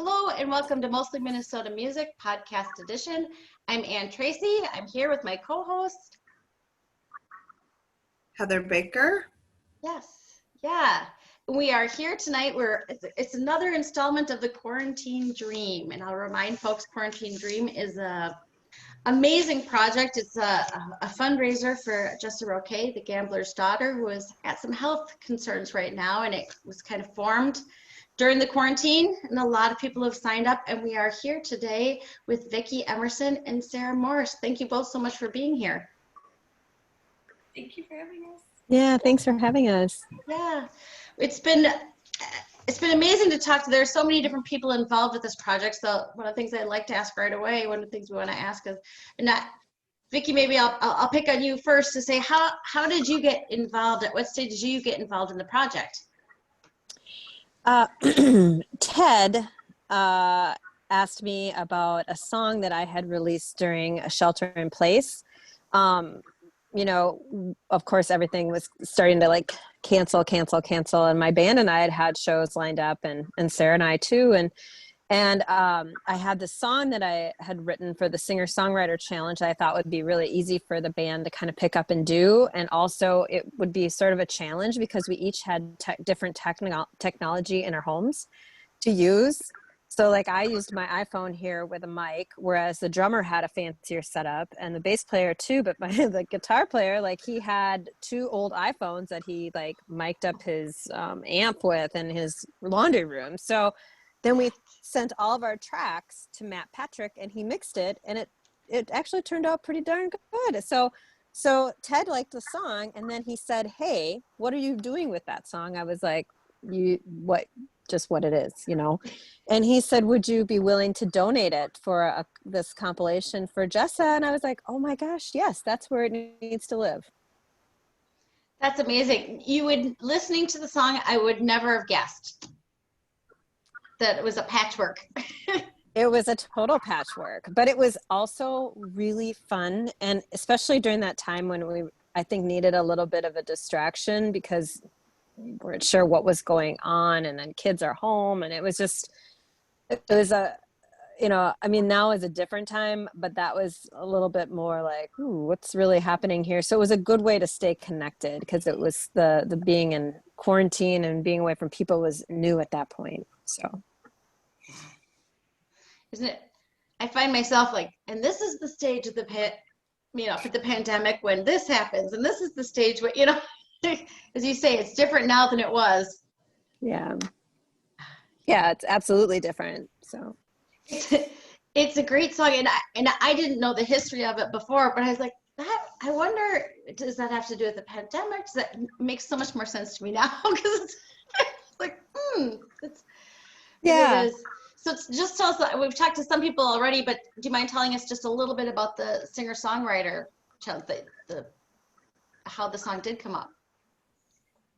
Hello and welcome to Mostly Minnesota Music Podcast Edition. I'm Ann Tracy. I'm here with my co-host, Heather Baker. Yes, yeah. We are here tonight. It's another installment of the Quarantine Dream. And I'll remind folks, Quarantine Dream is a amazing project. It's a fundraiser for Jessa Roque, the gambler's daughter, who is at some health concerns right now. And it was kind of formed during the quarantine, and a lot of people have signed up, and we are here today with Vicky Emerson and Sarah Morris. Thank you both so much for being here. Thank you for having us. Yeah, thanks for having us. Yeah, it's been amazing to talk to. There's so many different people involved with this project. So one of the things I'd like to ask right away, one of the things we want to ask is, and that, Vicky, maybe I'll pick on you first to say how did you get involved? At what stage did you get involved in the project? Ted asked me about a song that I had released during a shelter in place. You know, of course, everything was starting to like cancel. And my band and I had shows lined up, and Sarah and I too. And I had this song that I had written for the singer-songwriter challenge that I thought would be really easy for the band to kind of pick up and do. And also it would be sort of a challenge because we each had different technology in our homes to use. So like I used my iPhone here with a mic, whereas the drummer had a fancier setup and the bass player too. But the guitar player, like he had two old iPhones that he like mic'd up his amp with in his laundry room. So then we sent all of our tracks to Matt Patrick and he mixed it, and it actually turned out pretty darn good. So Ted liked the song, and then he said, "Hey, what are you doing with that song?" I was like, just what it is, you know? And he said, "Would you be willing to donate it for this compilation for Jessa?" And I was like, "Oh my gosh, yes, that's where it needs to live." That's amazing. Listening to the song, I would never have guessed that it was a patchwork. It was a total patchwork, but it was also really fun. And especially during that time when I think, needed a little bit of a distraction because we weren't sure what was going on. And then kids are home, and it was now is a different time, but that was a little bit more like, ooh, what's really happening here? So it was a good way to stay connected because it was the being in quarantine and being away from people was new at that point. So. Isn't it? I find myself like, and this is the stage of the for the pandemic when this happens, and this is the stage where, as you say, it's different now than it was. Yeah, it's absolutely different. So it's a great song, and I didn't know the history of it before, but I was like, I wonder, does that have to do with the pandemic? Does that make so much more sense to me now? Because it's like, yeah. It is. So just tell us, we've talked to some people already, but do you mind telling us just a little bit about the singer-songwriter, how the song did come up?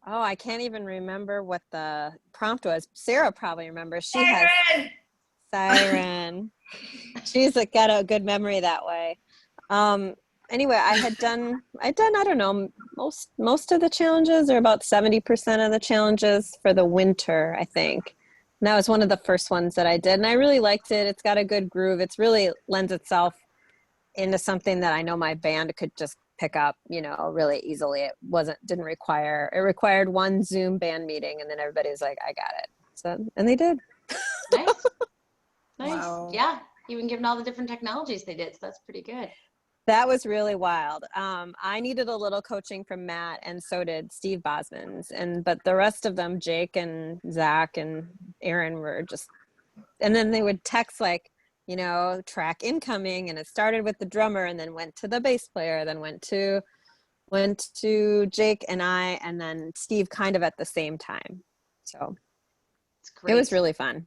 Oh, I can't even remember what the prompt was. Sarah probably remembers. She Siren! has Siren. She's got a good memory that way. Anyway, I done, I don't know, most of the challenges, or about 70% of the challenges for the winter, I think. And that was one of the first ones that I did, and I really liked it. It's got a good groove. It's really lends itself into something that I know my band could just pick up, really easily. It required one Zoom band meeting, and then everybody was like, "I got it." So, and they did. Nice. Wow. Yeah, even given all the different technologies they did, so that's pretty good. That was really wild. I needed a little coaching from Matt, and so did Steve Bosmans. But the rest of them, Jake and Zach and Aaron, were just, and then they would text like, track incoming, and it started with the drummer and then went to the bass player, then went to Jake and I, and then Steve kind of at the same time. So It's great. It was really fun.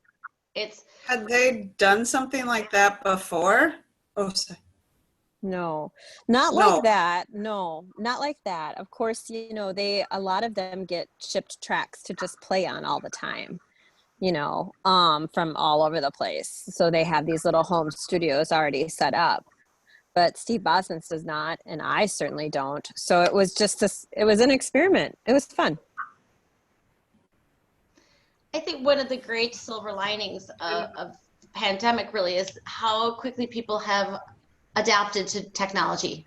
Had they done something like that before? Oh, sorry. No, not like that. No, not like that. Of course, a lot of them get shipped tracks to just play on all the time, from all over the place. So they have these little home studios already set up, but Steve Bosmans does not, and I certainly don't. So it was just it was an experiment. It was fun. I think one of the great silver linings of pandemic really is how quickly people have adapted to technology,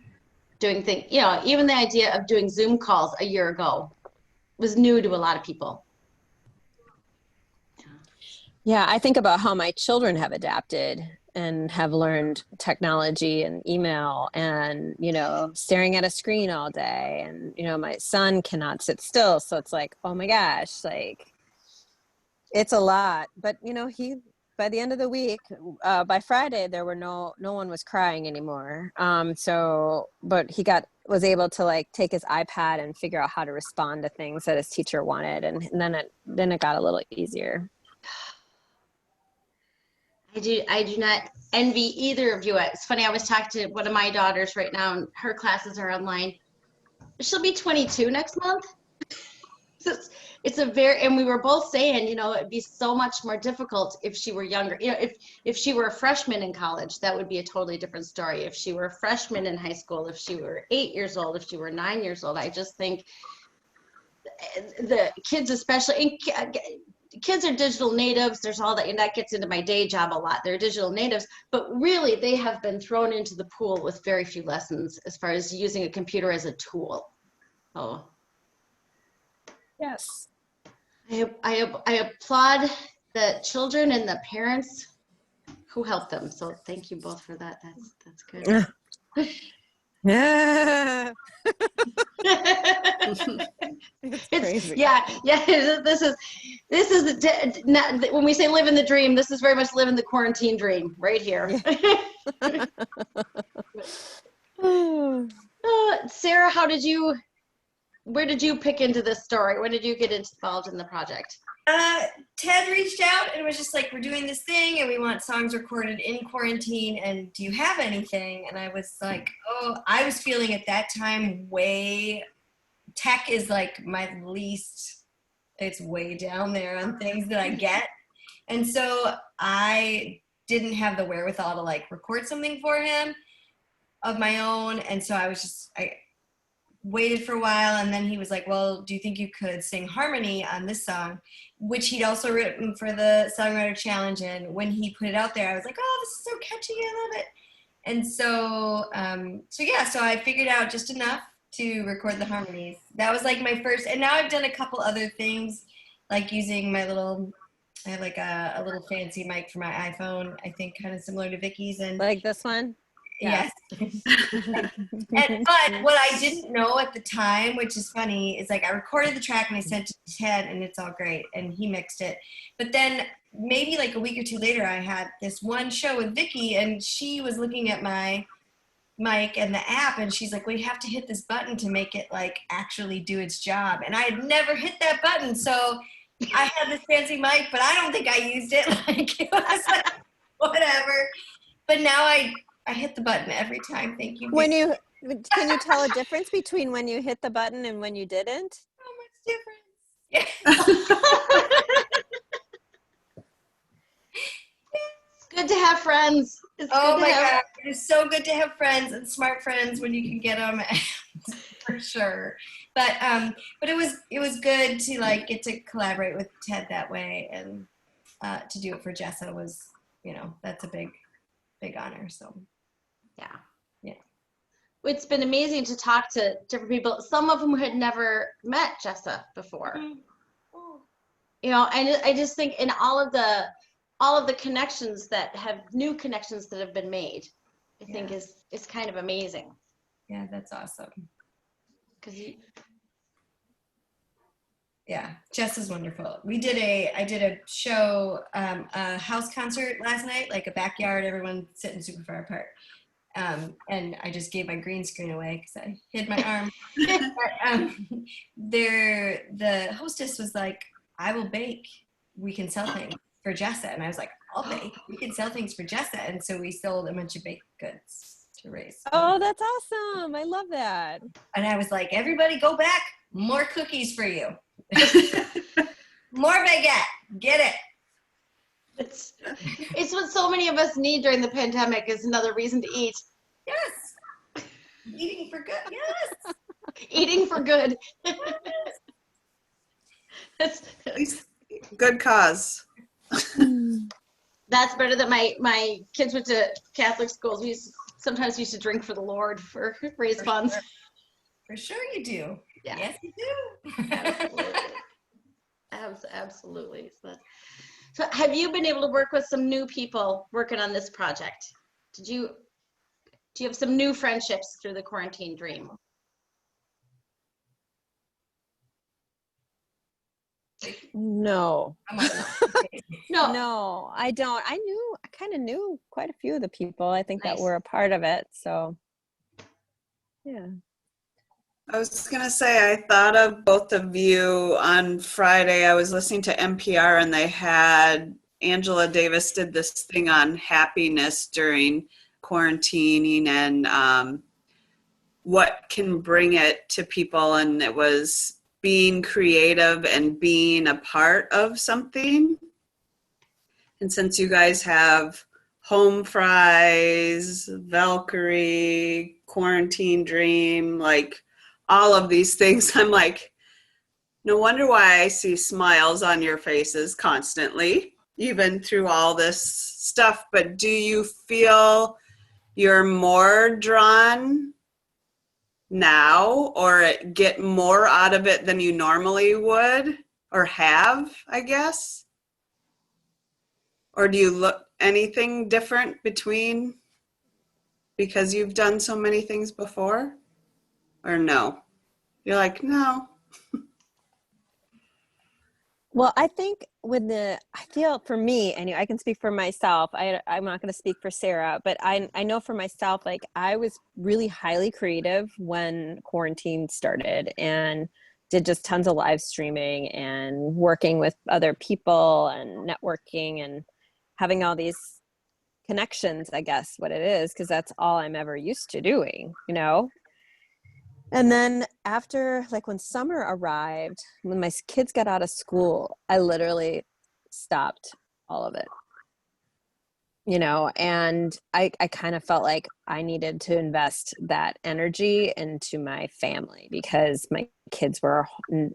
doing things, even the idea of doing Zoom calls a year ago was new to a lot of people. Yeah, I think about how my children have adapted and have learned technology and email and, staring at a screen all day. And, my son cannot sit still. So it's like, oh my gosh, like it's a lot. But, by the end of the week, by Friday, there were no one was crying anymore. But he was able to like take his iPad and figure out how to respond to things that his teacher wanted. And then it got a little easier. I do not envy either of you. It's funny, I was talking to one of my daughters right now, and her classes are online. She'll be 22 next month. So and we were both saying, it'd be so much more difficult if she were younger. If she were a freshman in college, that would be a totally different story. If she were a freshman in high school, if she were 8 years old, if she were 9 years old, I just think the kids, especially, kids are digital natives. There's all that, and that gets into my day job a lot. They're digital natives, but really they have been thrown into the pool with very few lessons as far as using a computer as a tool. Oh, Yes. I applaud the children and the parents who help them. So thank you both for that. That's good. Yeah. It's crazy. yeah. This is when we say live in the dream. This is very much live in the quarantine dream right here. Yeah. Sarah, where did you pick into this story? When did you get involved in the project? Ted reached out and was just like, we're doing this thing and we want songs recorded in quarantine, and do you have anything? And I was like, I was feeling at that time tech is like my least, it's way down there on things that I get. And so I didn't have the wherewithal to like record something for him of my own. And so I waited for a while, and then he was like, well, do you think you could sing harmony on this song, which he'd also written for the Songwriter Challenge. And when he put it out there, I was like, oh, this is so catchy, I love it. And so I figured out just enough to record the harmonies. That was like my first, and now I've done a couple other things, like using I have like a little fancy mic for my iPhone, I think kind of similar to Vicky's. And Like this one? yes. But what I didn't know at the time, which is funny, is like I recorded the track and I sent it to Ted, and it's all great, and he mixed it. But then maybe like a week or two later, I had this one show with Vicky, and she was looking at my mic and the app, and she's like, well, you have to hit this button to make it like actually do its job. And I had never hit that button, so I had this fancy mic, but I don't think I used it. Like, it was like, whatever. But now I hit the button every time. Thank you. Can you tell a difference between when you hit the button and when you didn't? So much difference. Yeah. It's good to have friends. Oh my God. It is so good to have friends and smart friends when you can get them for sure. But it was good to like get to collaborate with Ted that way, and to do it for Jessa was, that's a big honor. So Yeah. Yeah. It's been amazing to talk to different people, some of whom had never met Jessa before. Mm-hmm. Oh. And I just think in all of the connections new connections that have been made, I think is kind of amazing. Yeah, that's awesome. Yeah, Jess is wonderful. I did a show, a house concert last night, like a backyard, everyone sitting super far apart. And I just gave my green screen away because I hid my arm. But, the hostess was like, I will bake. We can sell things for Jessa. And I was like, I'll bake. We can sell things for Jessa. And so we sold a bunch of baked goods to raise. Oh, that's awesome. I love that. And I was like, everybody go back. More cookies for you. More baguette. Get it. It's what so many of us need during the pandemic is another reason to eat. Yes. Eating for good. Yes. Eating for good. At Good cause. That's better than my kids went to Catholic schools. Sometimes used to drink for the Lord for raise funds. For sure you do. Yeah. Yes, you do. Absolutely. Absolutely. So have you been able to work with some new people working on this project? Do you have some new friendships through the Quarantine Dream? No. No. No, I don't. I kind of knew quite a few of the people I think that Nice. were a part of it. So, yeah. I was going to say, I thought of both of you on Friday. I was listening to NPR and they had Angela Davis did this thing on happiness during quarantining and what can bring it to people. And it was being creative and being a part of something. And since you guys have Home Fries, Valkyrie, Quarantine Dream, like all of these things, I'm like, no wonder why I see smiles on your faces constantly, even through all this stuff. But do you feel you're more drawn now or get more out of it than you normally would or have, I guess? Or do you look anything different between because you've done so many things before? Or no? You're like, no. Well, I think I feel for me, anyway, I can speak for myself. I'm not going to speak for Sarah, but I know for myself, like I was really highly creative when quarantine started and did just tons of live streaming and working with other people and networking and having all these connections, I guess what it is, because that's all I'm ever used to doing, you know? And then after, like when summer arrived, when my kids got out of school, I literally stopped all of it, you know, and I kind of felt like I needed to invest that energy into my family because my kids were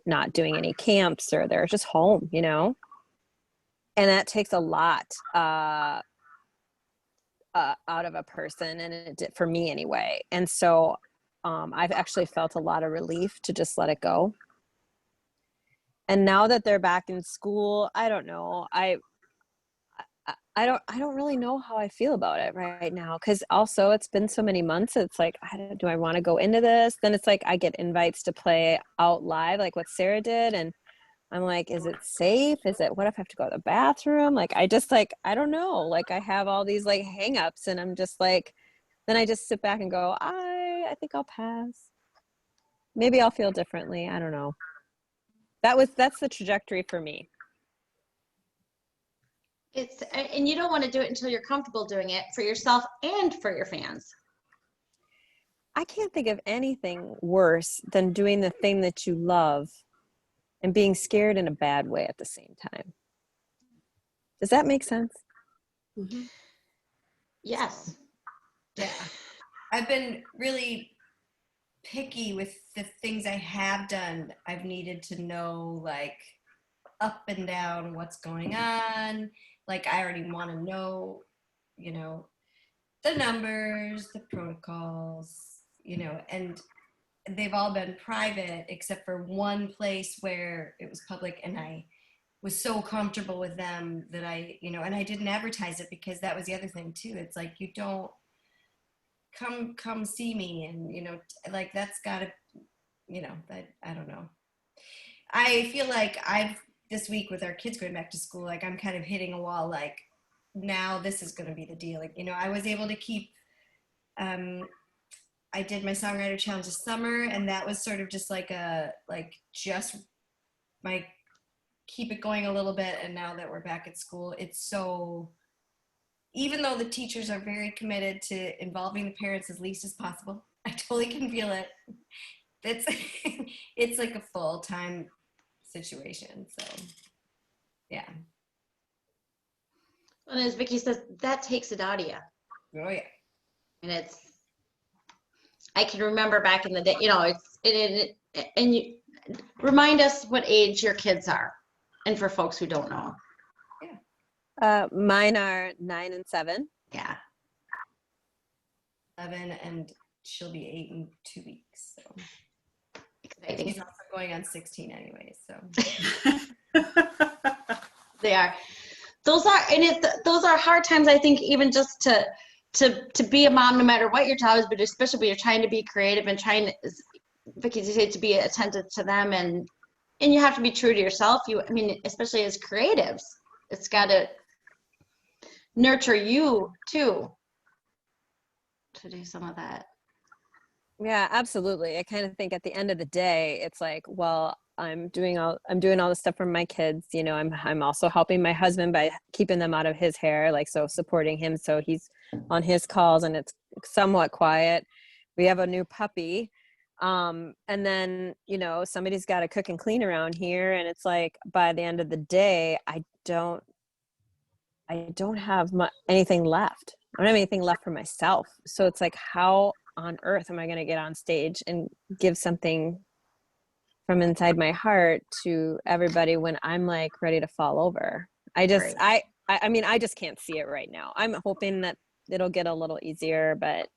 not doing any camps or they're just home, you know, and that takes a lot out of a person, and it did for me anyway. And so I've actually felt a lot of relief to just let it go. And now that they're back in school, I don't know. I don't really know how I feel about it right now, because also it's been so many months. It's like, do I want to go into this? Then it's like I get invites to play out live, like what Sarah did, and I'm like, is it safe? What if I have to go to the bathroom? Like, I don't know. Like, I have all these like hangups, and I'm just like, then I just sit back and go, I think I'll pass. Maybe I'll feel differently. I don't know. That's the trajectory for me. And you don't want to do it until you're comfortable doing it for yourself and for your fans. I can't think of anything worse than doing the thing that you love and being scared in a bad way at the same time. Does that make sense? Mm-hmm. Yes. Yeah. I've been really picky with the things I have done. I've needed to know like up and down what's going on. Like I already want to know, you know, the numbers, the protocols, you know, and they've all been private except for one place where it was public, and I was so comfortable with them that I, you know, and I didn't advertise it because that was the other thing too. It's like, you don't come see me, and you know, like that's gotta, you know, I don't know. I feel like this week with our kids going back to school, like I'm kind of hitting a wall, like now this is going to be the deal. Like, you know, I was able to keep, I did my songwriter challenge this summer, and that was sort of just like just my keep it going a little bit. And now that we're back at school, it's so, even though the teachers are very committed to involving the parents as least as possible, I totally can feel it. It's like a full-time situation. So yeah. And as Vicky says, that takes it out of you. Oh yeah. And I can remember back in the day, you know, and you remind us what age your kids are And for folks who don't know. Mine are 9 and 7. Yeah. 11, and she'll be 8 in 2 weeks. So Exciting. she's also going on 16 anyway. So They are. Those are hard times, I think, even just to be a mom, no matter what your job is, but especially when you're trying to be creative and trying to, as Vicky said, to be attentive to them, and you have to be true to yourself. I mean, especially as creatives, it's got to nurture you too to do some of that. Yeah, absolutely. I kind of think at the end of the day, it's like, well, I'm doing all this stuff for my kids. You know, I'm also helping my husband by keeping them out of his hair, like, so supporting him. So he's on his calls and it's somewhat quiet. We have a new puppy. And then, you know, somebody's got to cook and clean around here. And it's like, by the end of the day, I don't have anything left. I don't have anything left for myself. So it's like, how on earth am I going to get on stage and give something from inside my heart to everybody when I'm like ready to fall over? I mean, I just can't see it right now. I'm hoping that it'll get a little easier, but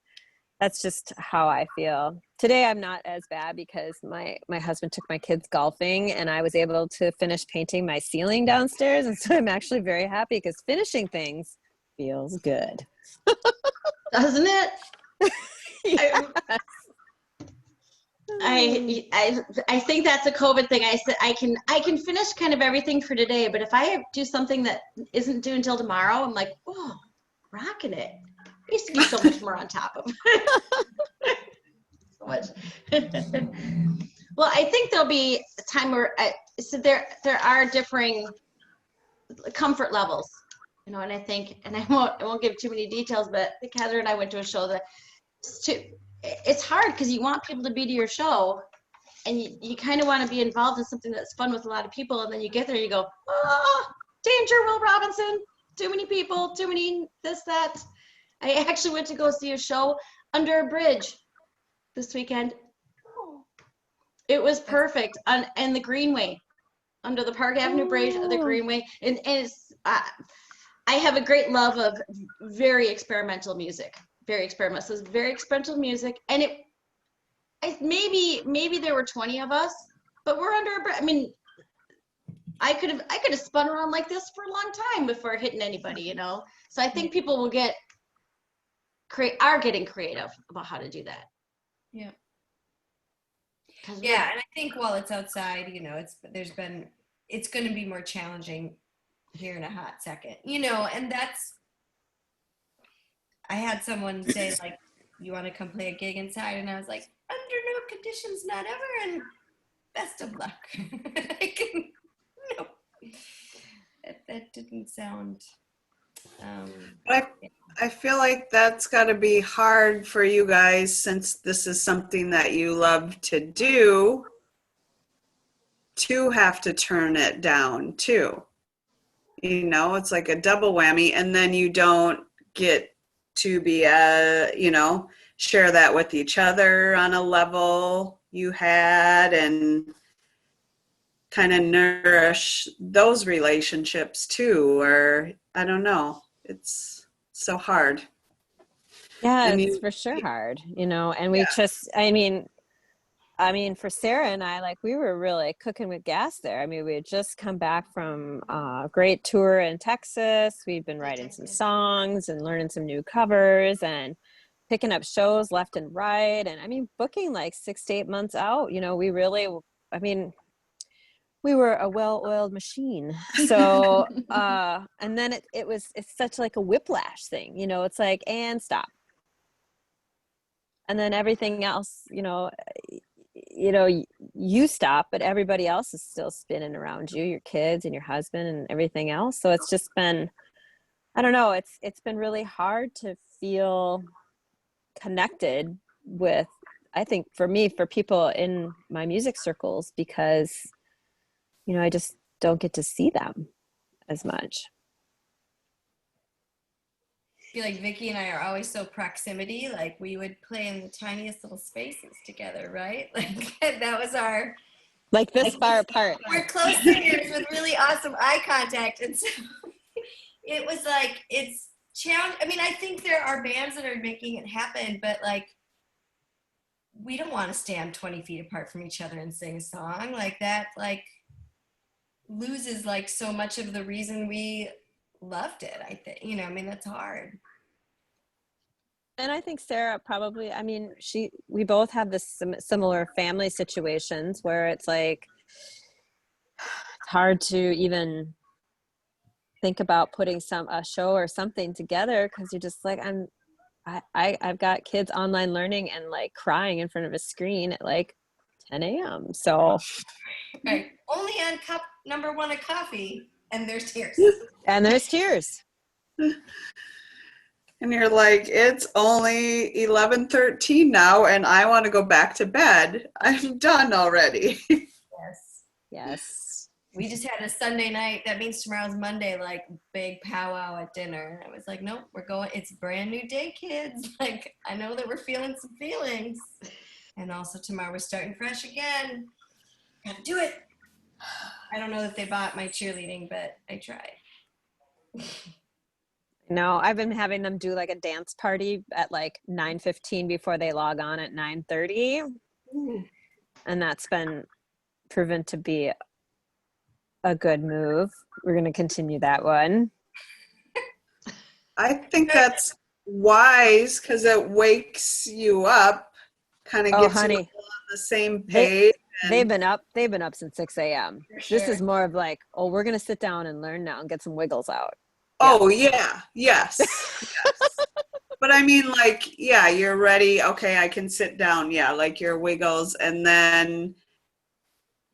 that's just how I feel. Today I'm not as bad because my husband took my kids golfing and I was able to finish painting my ceiling downstairs. And so I'm actually very happy because finishing things feels good. Doesn't it? Yes. I think that's a COVID thing. I said I can finish kind of everything for today, but if I do something that isn't due until tomorrow, I'm like, oh, rocking it. I used to be so much more on top of so much. Well, I think there'll be a time where so there are differing comfort levels, you know, and I think, and I won't give too many details, but Heather and I went to a show that it's hard because you want people to be to your show and you kind of want to be involved in something that's fun with a lot of people, and then you get there, you go, oh, danger, Will Robinson, too many people, too many this, that. I actually went to go see a show under a bridge this weekend. It was perfect in the Greenway, under the Park Avenue Bridge, the Greenway, and it's I have a great love of very experimental music, very experimental. So it's very experimental music, and maybe there were 20 of us, but we're under a bridge. I mean, I could have spun around like this for a long time before hitting anybody, you know. So I think people will are getting creative about how to do that. yeah. Yeah, and I think while it's outside, you know, it's going to be more challenging here in a hot second, you know, and I had someone say, like, you want to come play a gig inside? And I was like, under no conditions, not ever, and best of luck. Nope. That didn't sound, I feel like that's got to be hard for you guys, since this is something that you love to do, to have to turn it down too. You know, it's like a double whammy, and then you don't get to be you know, share that with each other on a level you had, and kind of nourish those relationships too. Or I don't know, it's so hard. Yeah, And it's you, for sure hard, you know, and we just, I mean, for Sarah and I, like, we were really cooking with gas there. I mean, we had just come back from a great tour in Texas. We'd been writing some songs and learning some new covers and picking up shows left and right. And I mean, booking like 6 to 8 months out, you know, we really, I mean, we were a well-oiled machine. So, and then it's such like a whiplash thing, you know, it's like, and stop. And then everything else, you know, you stop, but everybody else is still spinning around you, your kids and your husband and everything else. So it's just been, I don't know, it's been really hard to feel connected with, I think for me, for people in my music circles, because, you know, I just don't get to see them as much. I feel like Vicky and I are always so proximity, like we would play in the tiniest little spaces together, right? Like that was our Like this far apart. We're close singers with really awesome eye contact. And so it was like, it's challenge. I mean, I think there are bands that are making it happen, but like, we don't want to stand 20 feet apart from each other and sing a song like that. Like, loses like so much of the reason we loved it. I think, I mean, that's hard. And I think Sarah probably, I mean, we both have this similar family situations where it's like, it's hard to even think about putting a show or something together because you're just like, I've got kids online learning and like crying in front of a screen at like 10 a.m. So, Right. Only on cup number 1 of coffee, and there's tears. And there's tears. And you're like, it's only 11:13 now, and I want to go back to bed. I'm done already. Yes. Yes. We just had a Sunday night. That means tomorrow's Monday, like big powwow at dinner. I was like, nope, we're going. It's a brand new day, kids. Like, I know that we're feeling some feelings. And also tomorrow we're starting fresh again. Gotta do it. I don't know that they bought my cheerleading, but I tried. No, I've been having them do like a dance party at like 9:15 before they log on at 9:30. And that's been proven to be a good move. We're going to continue that one. I think that's wise because it wakes you up, kind of gets honey, you all on the same page. They've been up since 6 a.m. Sure. This is more of like, oh, we're going to sit down and learn now and get some wiggles out. Oh, yeah. Yes. But I mean, like, yeah, you're ready. Okay, I can sit down. Yeah, like your wiggles. And then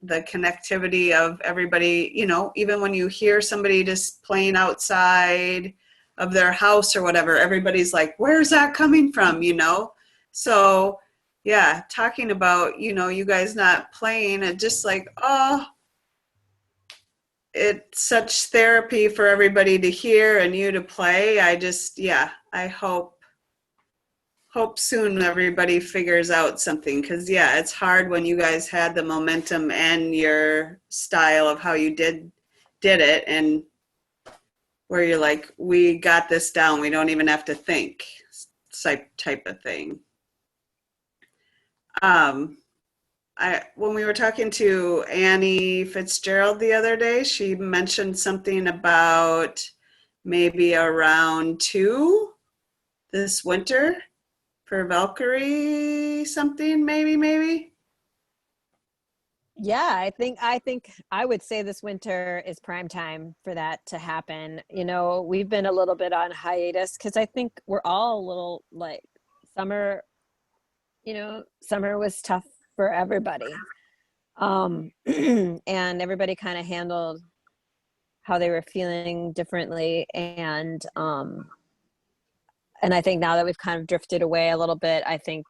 the connectivity of everybody, even when you hear somebody just playing outside of their house or whatever, everybody's like, where's that coming from, So, yeah, talking about, you guys not playing and just like, oh, it's such therapy for everybody to hear and you to play. I hope soon everybody figures out something because it's hard when you guys had the momentum and your style of how you did it and where you're like, we got this down, we don't even have to think type of thing. When we were talking to Annie Fitzgerald the other day, she mentioned something about maybe around 2 this winter for Valkyrie something, maybe. Yeah, I think I would say this winter is prime time for that to happen. We've been a little bit on hiatus because I think we're all a little like summer was tough for everybody. And everybody kind of handled how they were feeling differently. And I think now that we've kind of drifted away a little bit, I think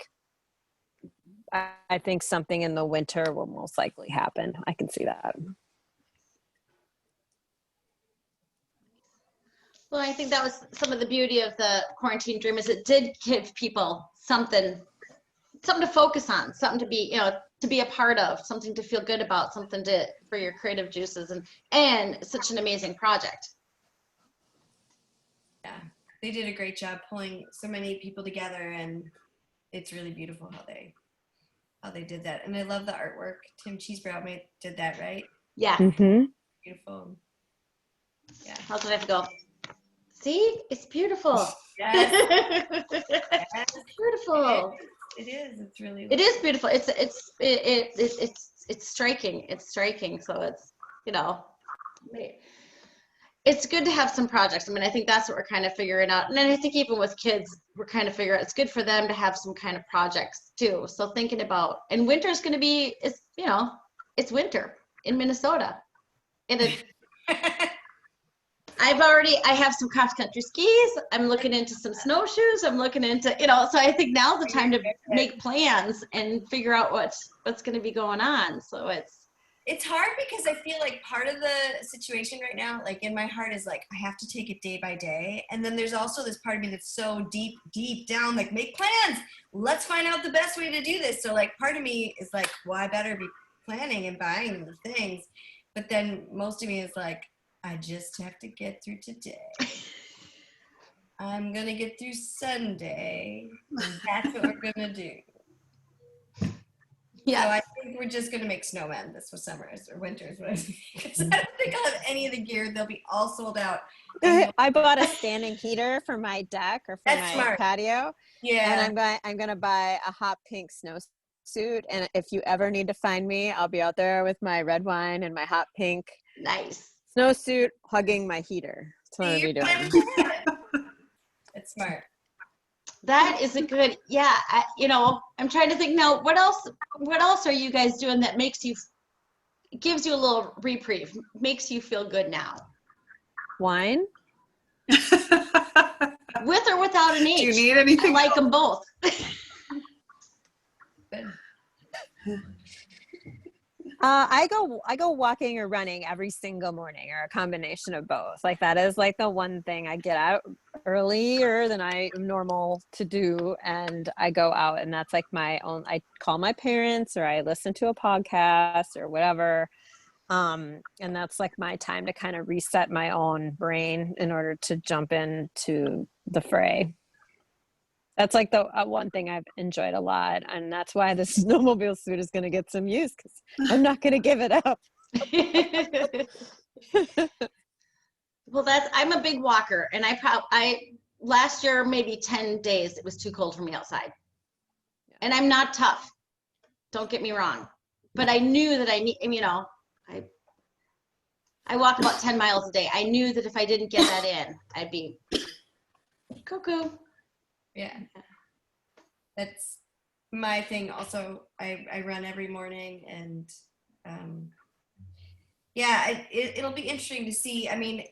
something in the winter will most likely happen. I can see that. Well, I think that was some of the beauty of the quarantine dream is it did give people something to focus on, something to be, to be a part of, something to feel good about, something for your creative juices and such an amazing project. Yeah, they did a great job pulling so many people together, and it's really beautiful how they did that. And I love the artwork. Tim Cheesebrow did that, right? Yeah. Mm-hmm. Beautiful. Yeah. How did I have to go? See, it's beautiful. Yes. It's beautiful. It is. It's really. It is beautiful. It's striking. It's striking. So it's, it's good to have some projects. I mean, I think that's what we're kind of figuring out. And then I think even with kids, we're kind of figuring out it's good for them to have some kind of projects too. So thinking about, and winter is going to be, it's winter in Minnesota. And I have some cross country skis. I'm looking into some snowshoes. I'm looking into, so I think now's the time to make plans and figure out what's going to be going on. So it's hard because I feel like part of the situation right now, like in my heart is like, I have to take it day by day. And then there's also this part of me that's so deep down, like make plans. Let's find out the best way to do this. So like part of me is like, well, I better be planning and buying the things. But then most of me is like, I just have to get through today. I'm gonna get through Sunday. And that's what we're gonna do. Yeah. So I think we're just gonna make snowmen this for summers or winters, whatever. Because I don't think I'll have any of the gear. They'll be all sold out. I bought a standing heater for my deck or for That's my smart. patio, Yeah. and I'm gonna buy a hot pink snowsuit. And if you ever need to find me, I'll be out there with my red wine and my hot pink Nice. snowsuit, hugging my heater. That's what I'm gonna be doing. It's smart. That is a good, yeah. I'm trying to think now, what else are you guys doing that gives you a little reprieve, makes you feel good now? Wine. With or without an H? Do you need anything? I like them both. Good. I go walking or running every single morning, or a combination of both. Like that is like the one thing I get out earlier than I am normal to do, and I go out, and that's like my own. I call my parents, or I listen to a podcast or whatever, and that's like my time to kind of reset my own brain in order to jump into the fray. That's like the one thing I've enjoyed a lot, and that's why this snowmobile suit is going to get some use, because I'm not going to give it up. Well, I'm a big walker, and I last year maybe 10 days it was too cold for me outside, and I'm not tough. Don't get me wrong, but I knew that I walk about 10 miles a day. I knew that if I didn't get that in, I'd be cuckoo. Yeah. That's my thing. Also, I run every morning, and it'll be interesting to see. I mean,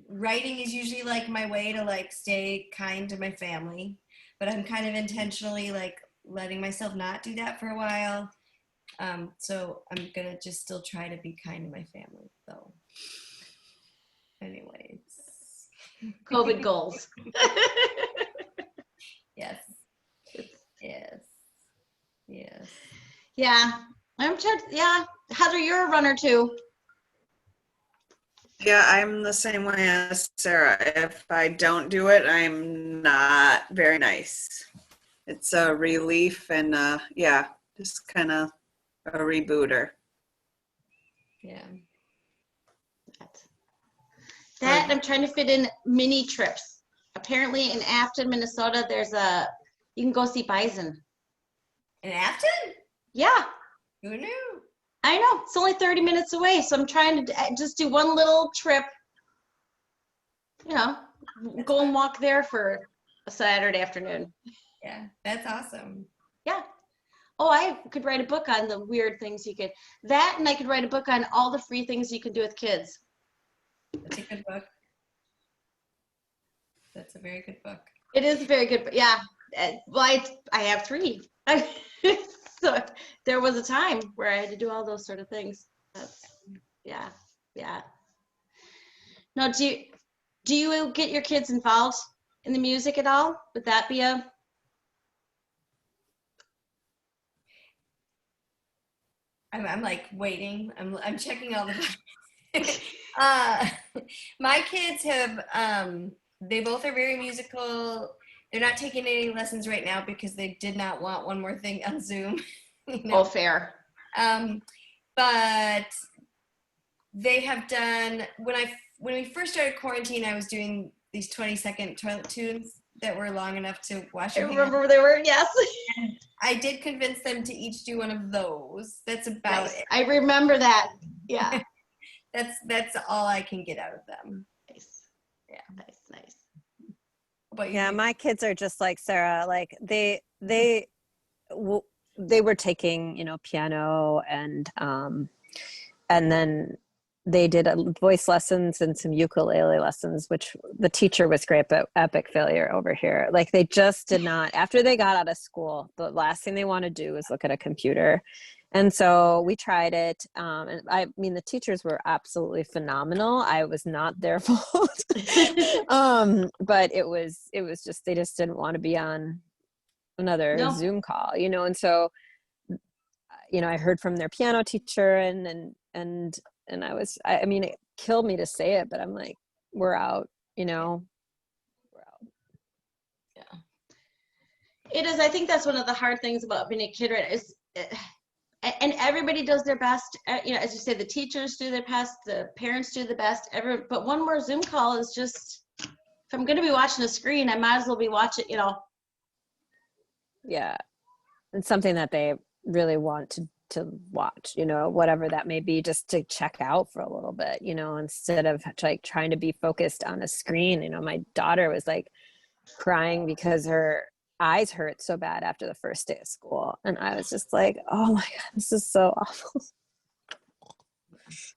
writing is usually like my way to like stay kind to my family, but I'm kind of intentionally like letting myself not do that for a while. So I'm gonna just still try to be kind to my family. So anyways. COVID goals. Yes. Yes. Yes. Yeah. Heather, you're a runner too. Yeah, I'm the same way as Sarah. If I don't do it, I'm not very nice. It's a relief and just kind of a rebooter. Yeah. That I'm trying to fit in mini trips. Apparently in Afton, Minnesota, you can go see bison. In Afton? Yeah. Who knew? I know. It's only 30 minutes away. So I'm trying to just do one little trip, go and walk there for a Saturday afternoon. Yeah, that's awesome. Yeah. Oh, I could write a book on the weird things and I could write a book on all the free things you can do with kids. That's a good book. That's a very good book. It is very good. Yeah. Well, I have 3. So there was a time where I had to do all those sort of things. Yeah. Now, do you get your kids involved in the music at all? Would that be I'm like waiting. I'm checking all the my kids have they both are very musical. They're not taking any lessons right now because they did not want one more thing on Zoom. Oh, fair. But they have done when we first started quarantine, I was doing these 20-second toilet tunes that were long enough to wash I your hands. remember they were, yes. And I did convince them to each do one of those. That's about Nice. it. I remember that. Yeah. That's all I can get out of them. Nice. Yeah. Nice. But Yeah, my kids are just like Sarah. Like they were taking, piano and then they did voice lessons and some ukulele lessons, which the teacher was great, but epic failure over here. Like they just did not, after they got out of school, the last thing they want to do is look at a computer. And so we tried it. And I mean, the teachers were absolutely phenomenal. I was not their fault. But it was just, they just didn't want to be on another Zoom call, and so I heard from their piano teacher, and I mean, it killed me to say it, but I'm like, we're out, we're out. Yeah. It is. I think that's one of the hard things about being a kid, right? And everybody does their best. As you say, the teachers do their best, the parents do the best. But one more Zoom call is just, if I'm going to be watching a screen, I might as well be watching. Yeah, it's something that they really want to watch, whatever that may be, just to check out for a little bit, instead of like trying to be focused on a screen. My daughter was like crying because her eyes hurt so bad after the first day of school, and I was just like, oh my god, this is so awful.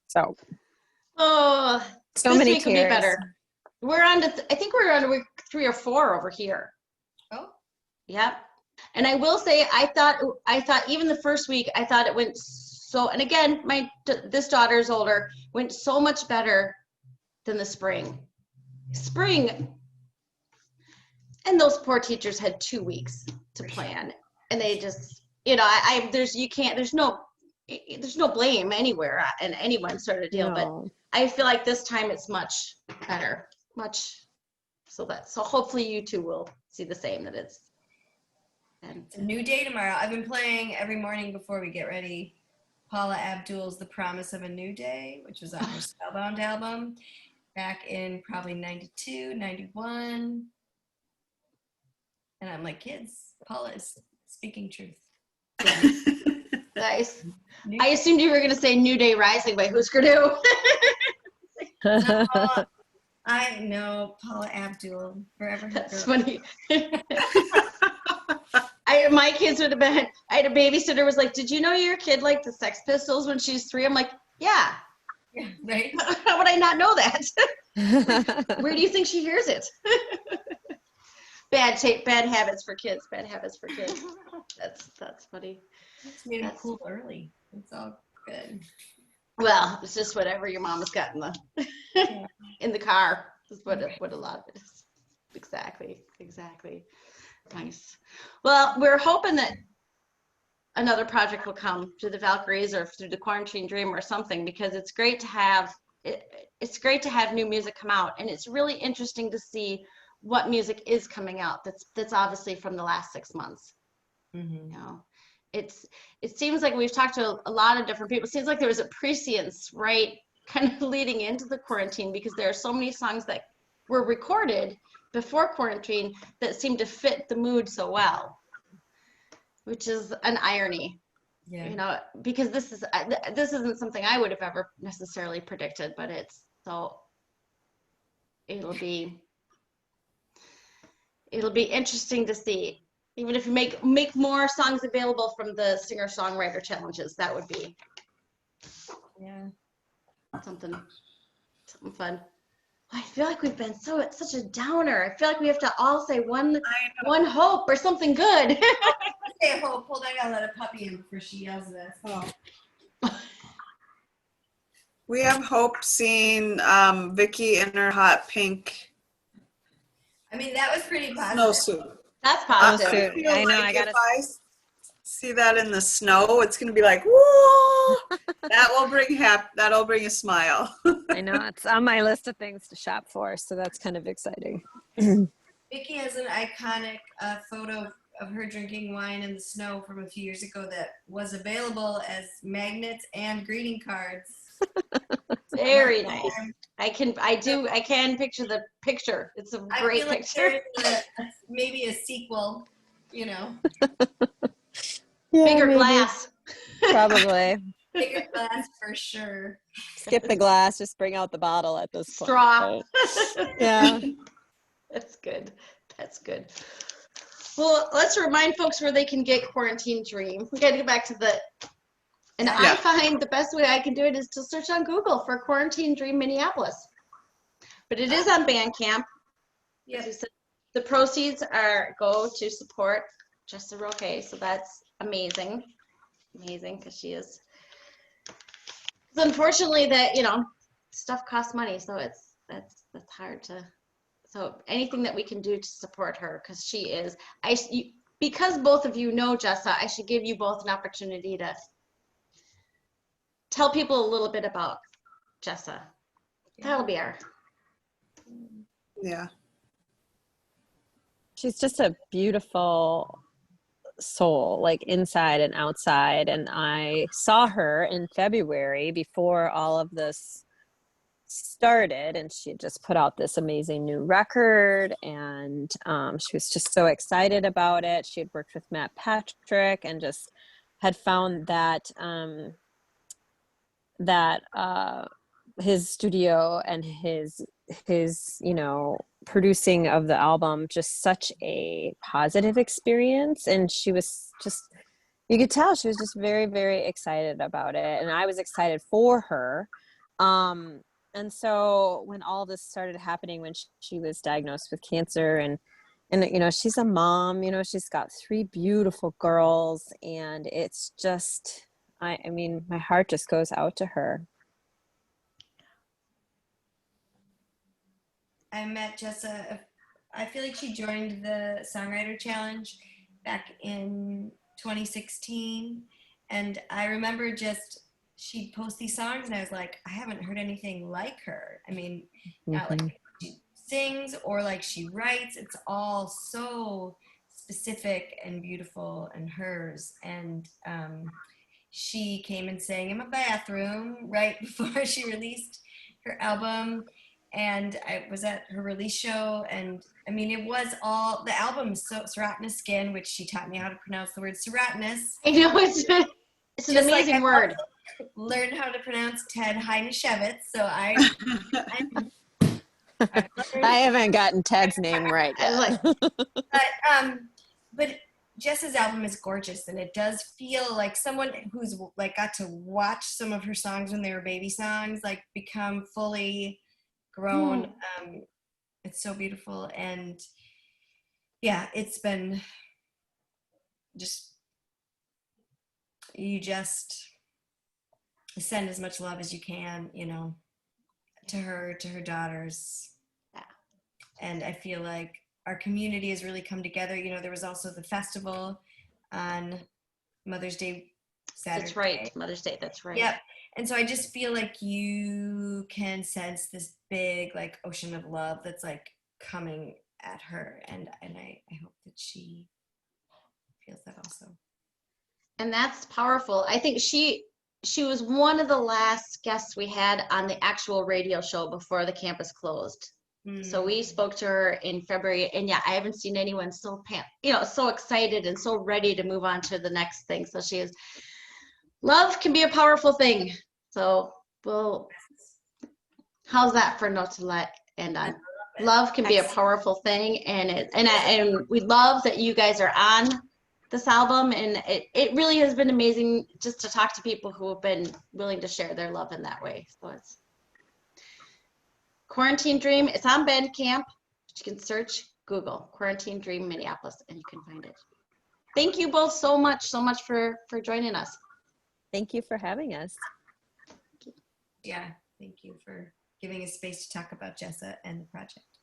So This many week will be tears. better. We're on to I think we're on to week 3 or 4 over here. Oh, Yep. And I will say, I thought even the first week, I thought it went so, and again, this daughter's older, went so much better than the spring. And those poor teachers had 2 weeks to plan, and they just, there's no blame anywhere in anyone sort of deal, No. but I feel like this time it's much better, so hopefully you two will see the same, that it's a new day tomorrow. I've been playing every morning before we get ready Paula Abdul's The Promise of a New Day, which was on her Spellbound album back in probably 92, 91. And I'm like, kids, Paula is speaking truth. nice. I assumed you were going to say New Day Rising by Husker Du. I know Paula Abdul forever. That's funny. My kids would have been, I had a babysitter was like, did you know your kid liked the Sex Pistols when she was 3? I'm like, yeah. Yeah, right? How would I not know that? Where do you think she hears it? Bad habits for kids. That's funny. It's made them cool early. It's all good. Well, it's just whatever your mama's got in the car. Is what a lot of it is. Exactly. Nice. Well, we're hoping that another project will come through the Valkyries or through the Quarantine Dream or something, because it's great to have new music come out, and it's really interesting to see what music is coming out that's obviously from the last 6 months. Mm-hmm. It seems like we've talked to a lot of different people. It seems like there was a prescience, right, kind of leading into the quarantine, because there are so many songs that were recorded before quarantine that seem to fit the mood so well, which is an irony. Yeah. Because this isn't something I would have ever necessarily predicted, but it'll be interesting to see. Even if you make more songs available from the singer-songwriter challenges, that would be something fun. I feel like we've been such a downer. I feel like we have to all say one hope or something good. Say hope. Hold on, I gotta let a puppy in before she yells at us. Oh. We have hope seeing Vicky in her hot pink I mean, that was pretty positive. snowsuit. That's positive. I know. I gotta. If I see that in the snow, it's gonna be like, whoa! That'll bring a smile. I know, it's on my list of things to shop for, so that's kind of exciting. Vicky has an iconic photo of her drinking wine in the snow from a few years ago that was available as magnets and greeting cards. Very nice. I can picture the picture. It's a great picture. Maybe a sequel, Yeah, Bigger maybe. glass. Probably. Bigger glass for sure. Skip the glass, just bring out the bottle at this point. Straw. Right? Yeah. That's good. Well, let's remind folks where they can get Quarantine Dream. We got to get back to I find the best way I can do it is to search on Google for Quarantine Dream Minneapolis. But it is on Bandcamp. Yes. The proceeds go to support Jessa Roque, so that's amazing because she is. So unfortunately, that stuff costs money, so that's hard to. So anything that we can do to support her, because she is, because both of you know Jessa, I should give you both an opportunity to tell people a little bit about Jessa. That'll be our. Yeah. She's just a beautiful soul, like inside and outside. And I saw her in February before all of this started, and she had just put out this amazing new record, and she was just so excited about it. She had worked with Matt Patrick and just had found that his studio and his producing of the album just such a positive experience. And she was just, you could tell she was just very, very excited about it, and I was excited for her. And so when all this started happening, when she was diagnosed with cancer, and she's a mom, she's got 3 beautiful girls, and it's just, I mean, my heart just goes out to her. I met Jessa. I feel like she joined the Songwriter Challenge back in 2016. And I remember just, she'd post these songs and I was like, I haven't heard anything like her. I mean, not like she sings or like she writes. It's all so specific and beautiful and hers. And she came and sang in my bathroom right before she released her album. And I was at her release show, and I mean, it was all, the album is so Serotinous Skin, which she taught me how to pronounce the word Serotinous. I know it's an amazing word. Learned how to pronounce Ted Heineshevitz, so I haven't gotten Ted's name right yet. But Jess's album is gorgeous, and it does feel like someone who's like got to watch some of her songs when they were baby songs, like become fully grown. It's so beautiful, and yeah, it's been just, you just send as much love as you can, to her daughters. Yeah. And I feel like our community has really come together. There was also the festival on Mother's Day Saturday. That's right, Mother's Day, that's right. Yep. And so I just feel like you can sense this big like ocean of love that's like coming at her, and I hope that she feels that also. And that's powerful. I think she was one of the last guests we had on the actual radio show before the campus closed. So we spoke to her in February, and yeah, I haven't seen anyone so so excited and so ready to move on to the next thing. So she is. Love can be a powerful thing. So how's that for a note to let end on? Love can be a powerful thing, and we love that you guys are on this album, and it really has been amazing just to talk to people who have been willing to share their love in that way. So it's Quarantine Dream. It's on Bandcamp. You can search Google Quarantine Dream Minneapolis, and you can find it. Thank you both so much for joining us. Thank you for having us. Yeah, thank you for giving us space to talk about Jessa and the project.